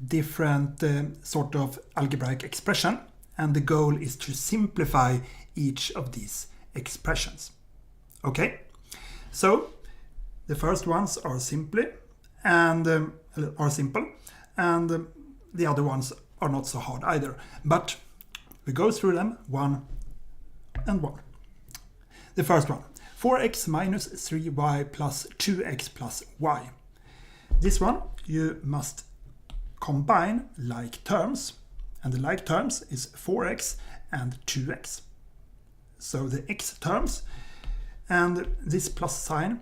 different sort of algebraic expression, and the goal is to simplify each of these expressions. Okay, so the first ones are simple, and the other ones are not so hard either. But we go through them one and one. The first one, 4x minus 3y plus 2x plus y. This one you must combine like terms, and the like terms is 4x and 2x. So the x terms and this plus sign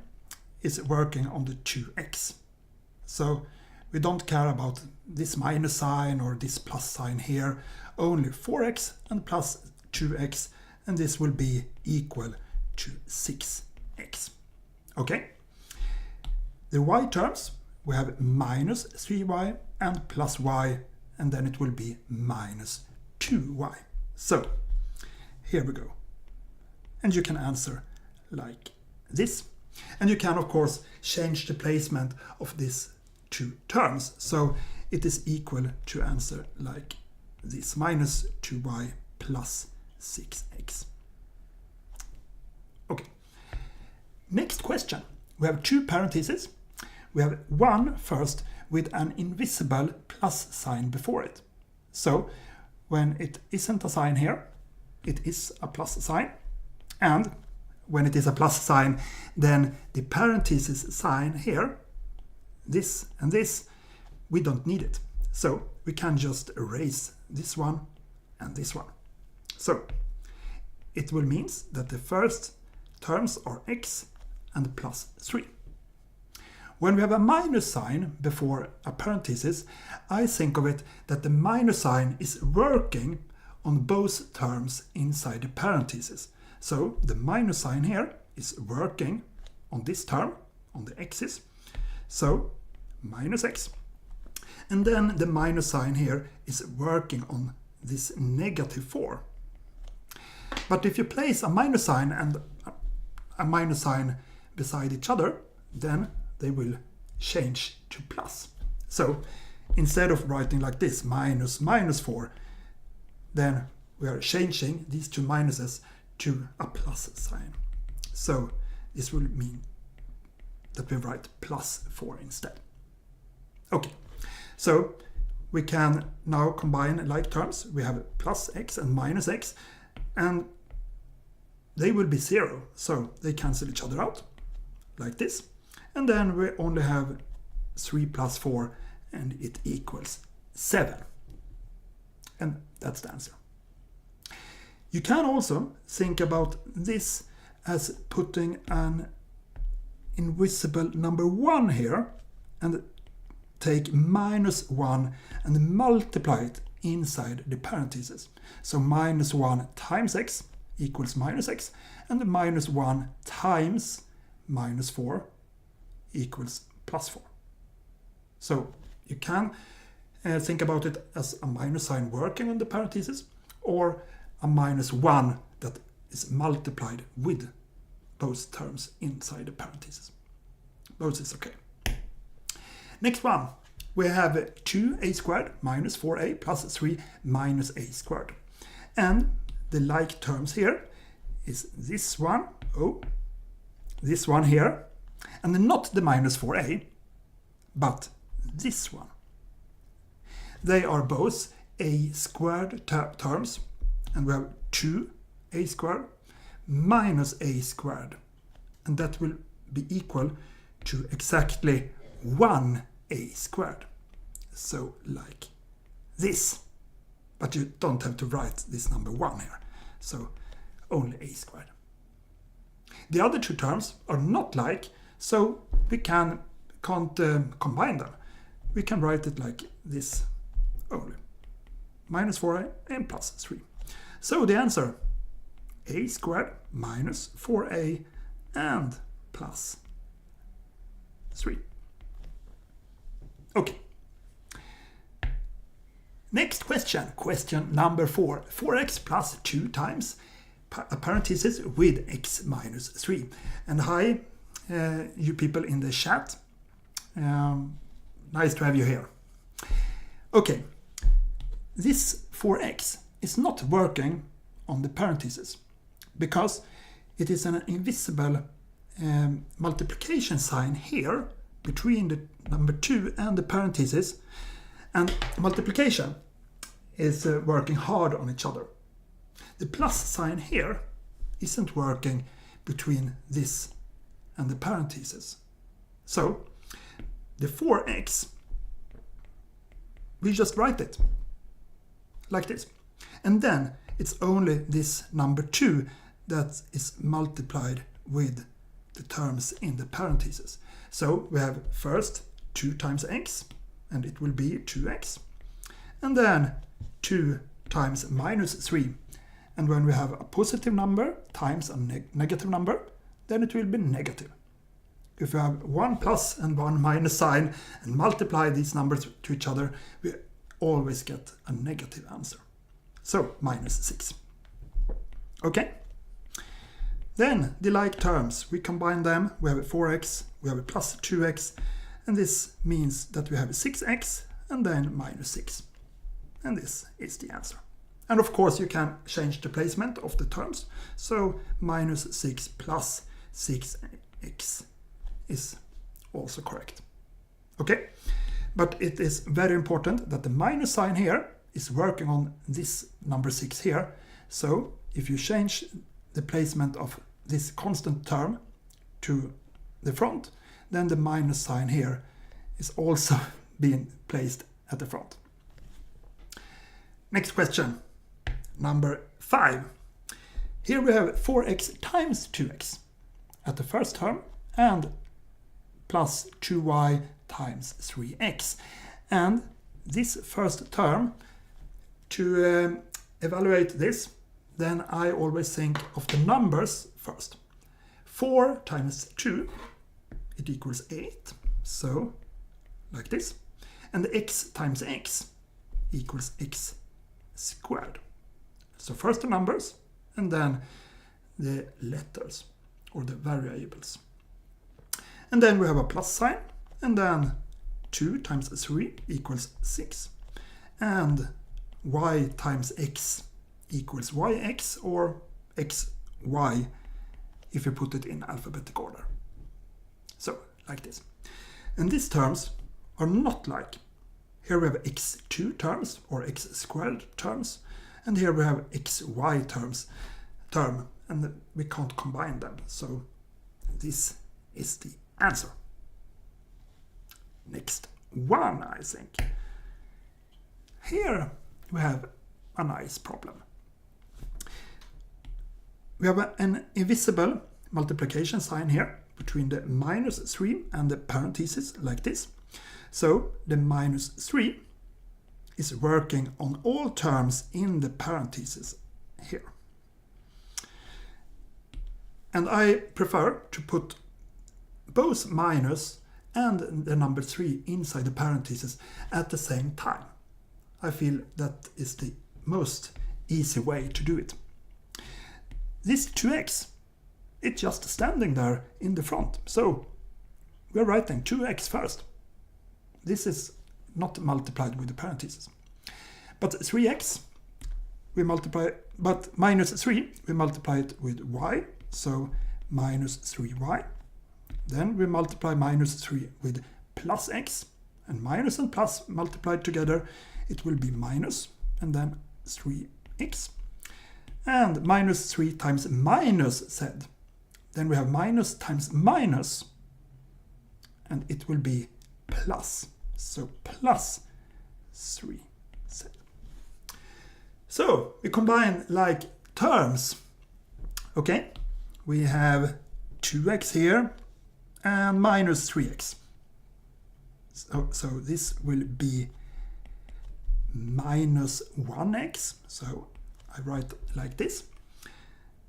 is working on the 2x. So we don't care about this minus sign or this plus sign here, only 4x and plus 2x, and this will be equal to 6x. Okay? The y terms, we have minus 3y and plus y, and then it will be minus 2y. So here we go. And you can answer like this. And you can of course change the placement of these two terms. So it is equal to answer like this, minus 2y plus 6x. Okay. Next question. We have two parentheses. We have one first with an invisible plus sign before it. So when it isn't a sign here, it is a plus sign. And when it is a plus sign, then the parenthesis sign here, this and this, we don't need it. So we can just erase this one and this one. So it will mean that the first terms are x and plus 3. When we have a minus sign before a parenthesis, I think of it that the minus sign is working on both terms inside the parenthesis. So the minus sign here is working on this term, on the x's. So minus x. And then the minus sign here is working on this negative 4. But if you place a minus sign and a minus sign beside each other, then they will change to plus. So instead of writing like this, minus minus 4, then we are changing these two minuses to a plus sign. So this will mean that we write plus 4 instead. Okay, so we can now combine like terms. We have plus x and minus x, and they will be 0, so they cancel each other out like this. And then we only have 3 plus 4, and it equals 7. And that's the answer. You can also think about this as putting an invisible number 1 here and take minus 1 and multiply it inside the parentheses. So minus 1 times x equals minus x, and the minus 1 times minus 4 equals plus 4. So you can think about it as a minus sign working on the parentheses, or a minus 1 that is multiplied with those terms inside the parentheses. Both is okay. Next one, we have 2a squared minus 4a plus 3 minus a squared. And the like terms here is this one, this one here, and not the minus 4a, but this one. They are both a squared terms, and we have 2a squared minus a squared, and that will be equal to exactly 1a squared. So like this. But you don't have to write this number 1 here. So only a squared. The other two terms are not like, so we can't combine them. We can write it like this only. Minus 4a and plus 3. So the answer, a squared minus 4a and plus 3. Okay. Next question, question number 4. 4x plus 2 times a parenthesis with x minus 3. And hi, you people in the chat. Nice to have you here. Okay, this 4x is not working on the parentheses because it is an invisible multiplication sign here between the number 2 and the parentheses, and multiplication is working hard on each other. The plus sign here isn't working between this and the parentheses. So the 4x, we just write it like this. And then it's only this number 2 that is multiplied with the terms in the parentheses. So we have first 2 times x, and it will be 2x. And then 2 times minus 3. And when we have a positive number times a negative number, then it will be negative. If you have one plus and one minus sign and multiply these numbers to each other, we always get a negative answer. So minus 6. Okay? Then the like terms, we combine them. We have a 4x, we have a plus 2x, and this means that we have a 6x and then minus 6. And this is the answer. And of course you can change the placement of the terms. So minus 6 plus 6x is also correct. Okay? But it is very important that the minus sign here is working on this number 6 here. So if you change the placement of this constant term to the front, then the minus sign here is also being placed at the front. Next question, number 5. Here we have 4x times 2x at the first term and plus 2y times 3x. And this first term, to evaluate this, then I always think of the numbers first. 4 times 2, it equals 8, so like this. And x times x equals x squared. So first the numbers and then the letters or the variables. And then we have a plus sign, and then 2 times 3 equals 6. And y times x equals yx or xy if you put it in alphabetic order. So, like this. And these terms are not like. Here we have x2 terms or x squared terms, and here we have xy term, and we can't combine them. So this is the answer. Next one, I think. Here we have a nice problem. We have an invisible multiplication sign here between the minus 3 and the parentheses like this. So the minus 3 is working on all terms in the parentheses here. And I prefer to put both minus and the number 3 inside the parentheses at the same time. I feel that is the most easy way to do it. This 2x, it's just standing there in the front. So we're writing 2x first. This is not multiplied with the parentheses. But 3x, we multiply, but minus 3, we multiply it with y. So minus 3y. Then we multiply minus 3 with plus x. And minus and plus multiplied together, it will be minus and then 3x. And minus 3 times minus z. Then we have minus times minus, and it will be plus. So plus 3z. So we combine like terms. Okay, we have 2x here and minus 3x. So this will be minus 1x. So I write like this.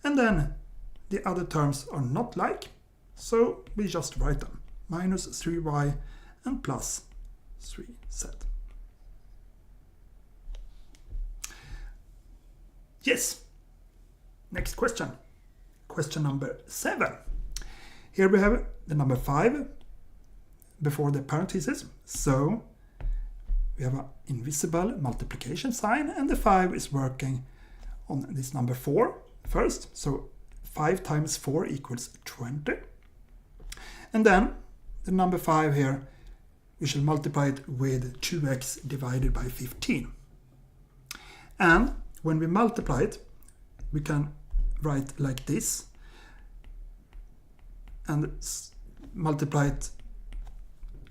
And then the other terms are not like, so we just write them. Minus 3y and plus 3z. Yes. Next question. Question number 7. Here we have the number 5 before the parentheses. So we have an invisible multiplication sign, and the 5 is working on this number 4 first. So 5 times 4 equals 20. And then the number 5 here, we shall multiply it with 2x divided by 15. And when we multiply it, we can write like this and multiply it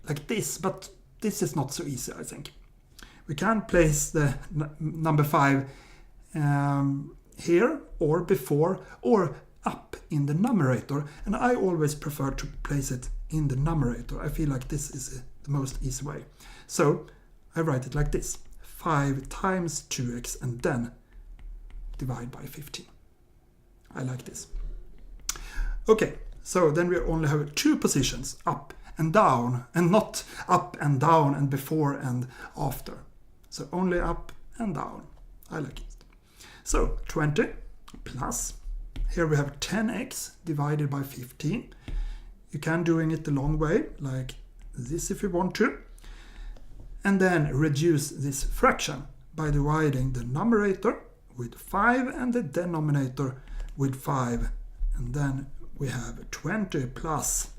like this, but this is not so easy, I think. We can place the number 5 here or before or up in the numerator, and I always prefer to place it in the numerator. I feel like this is the most easy way. So I write it like this: 5 times 2x and then divide by 15. I like this. Okay, so then we only have 2 positions, up and down, and not up and down and before and after. So only up and down. I like it. So 20 plus, here we have 10x divided by 15. You can doing it the long way, like this if you want to. And then reduce this fraction by dividing the numerator with 5 and the denominator with 5. And then we have 20 plus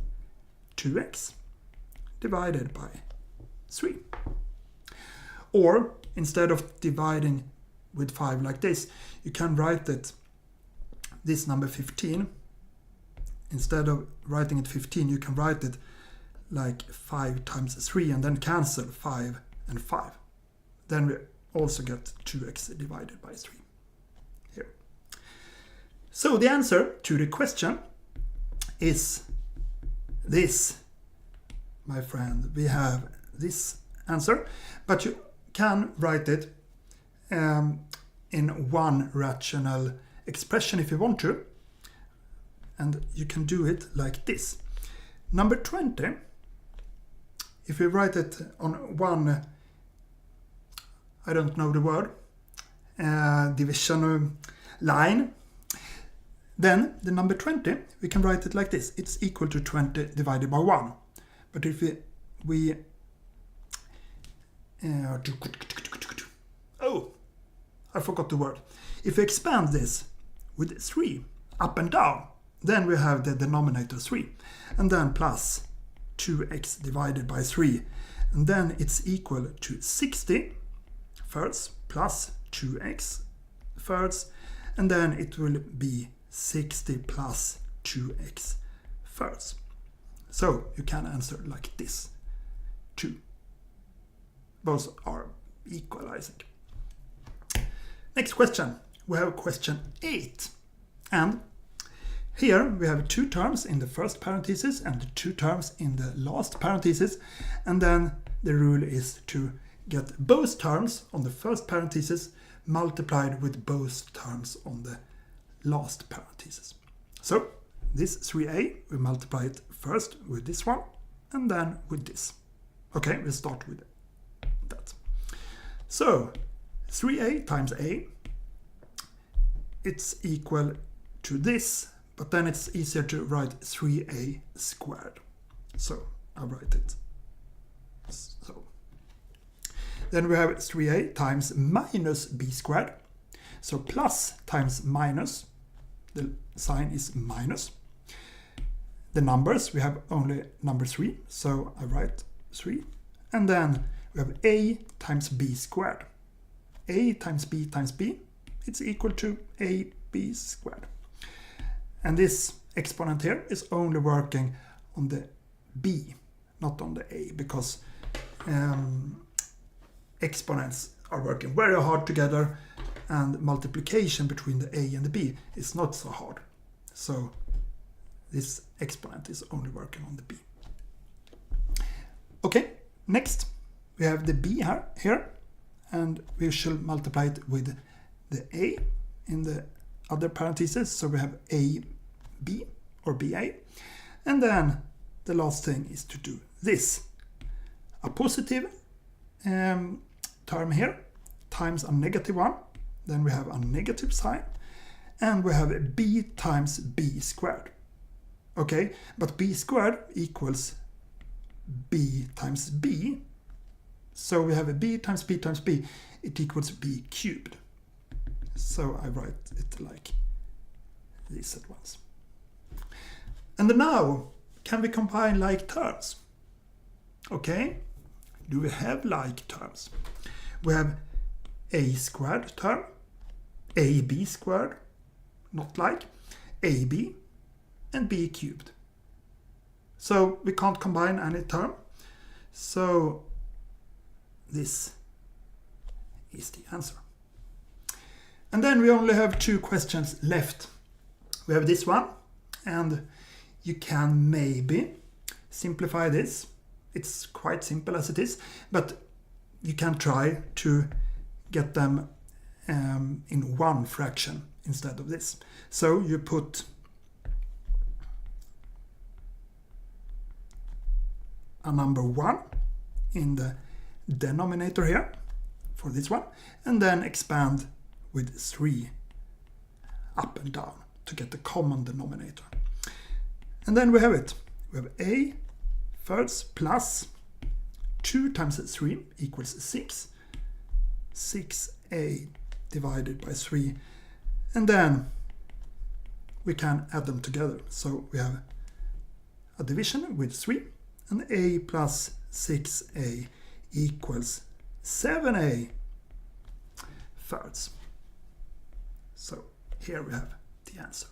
2x divided by 3. Or instead of dividing with 5 like this, you can write it, this number 15, instead of writing it 15, you can write it like 5 times 3 and then cancel 5 and 5. Then we also get 2x divided by 3 here. So the answer to the question is this, my friend. We have this answer, but you can write it in one rational expression if you want to, and you can do it like this. Number 20, if we write it on one, I don't know the word, division line, then the number 20, we can write it like this: it's equal to 20 divided by 1. But if we oh, I forgot the word. If we expand this with 3 up and down, then we have the denominator 3, and then plus 2x divided by 3, and then it's equal to 60 thirds plus 2x thirds, and then it will be 60 plus 2x thirds. So you can answer like this too. Both are equal, I think. Next question. We have question 8. And here we have 2 terms in the first parenthesis and 2 terms in the last parenthesis. And then the rule is to get both terms on the first parenthesis multiplied with both terms on the last parenthesis. So this 3a, we multiply it first with this one and then with this. Okay, we'll start with that. So 3a times a, it's equal to this, but then it's easier to write 3a squared. So I'll write it so. Then we have 3a times minus b squared. So plus times minus, the sign is minus. The numbers, we have only number 3, so I write 3. And then we have a times b squared. A times b, it's equal to ab squared. And this exponent here is only working on the b, not on the a, because exponents are working very hard together, and multiplication between the a and the b is not so hard. So this exponent is only working on the b. Okay, next we have the b here, and we shall multiply it with the a in the other parentheses. So we have ab or ba, and then the last thing is to do this: a positive term here times a negative one. Then we have a negative sign, and we have b times b squared. Okay, but b squared equals b times b, So we have a b times b times b. It equals b cubed. So I write it like this at once. And now, can we combine like terms? Okay, do we have like terms? We have a squared term, ab squared, not like, ab, and b cubed. So we can't combine any term. So this is the answer. And then we only have 2 questions left. We have this one, and you can maybe simplify this. It's quite simple as it is, but you can try to get them in one fraction instead of this. So you put a number 1 in the denominator here for this one, and then expand with 3 up and down to get the common denominator. And then we have it. We have a thirds plus 2 times 3 equals 6. 6a divided by 3. And then we can add them together. So we have a division with 3, and a plus 6a equals 7a thirds. So here we have the answer.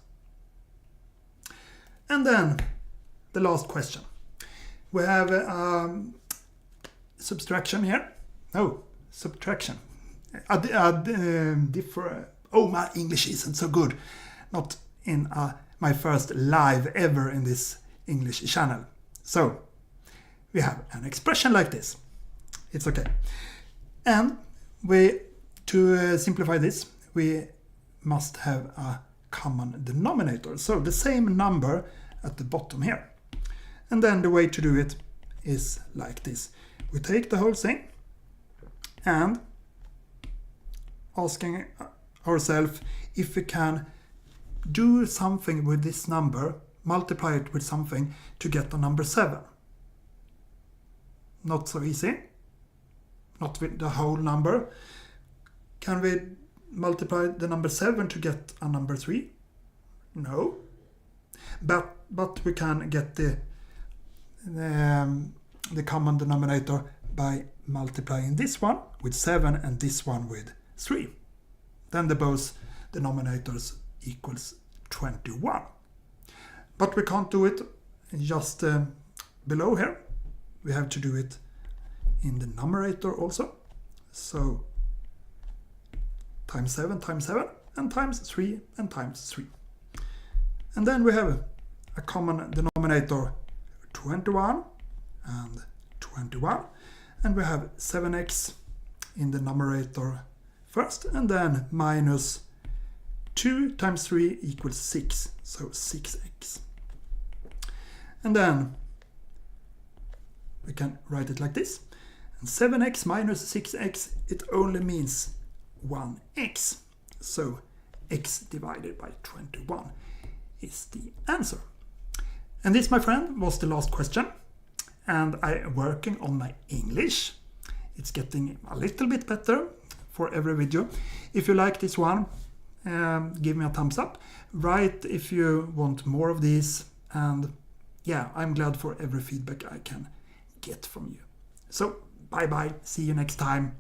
And then the last question. We have subtraction here. No, subtraction. Oh, my English isn't so good. Not in my first live ever in this English channel. So we have an expression like this. It's okay. And to simplify this, we must have a common denominator. So the same number at the bottom here. And then the way to do it is like this. We take the whole thing and asking ourselves if we can do something with this number, multiply it with something to get the number 7. Not so easy. Not with the whole number. Can we multiply the number 7 to get a number 3? No. But we can get the common denominator by multiplying this one with 7 and this one with 3. Then the both denominators equals 21. But we can't do it just below here. We have to do it in the numerator also. So times 7 and times 3 and times 3. And then we have a common denominator 21 and 21, and we have 7x in the numerator first, and then minus 2 times 3 equals 6, so 6x. And then we can write it like this. And 7x minus 6x, it only means 1x. So x divided by 21 is the answer. And this, my friend, was the last question. And I'm working on my English. It's getting a little bit better for every video. If you like this one, give me a thumbs up. Write if you want more of these. And yeah, I'm glad for every feedback I can get from you. So, bye bye. See you next time.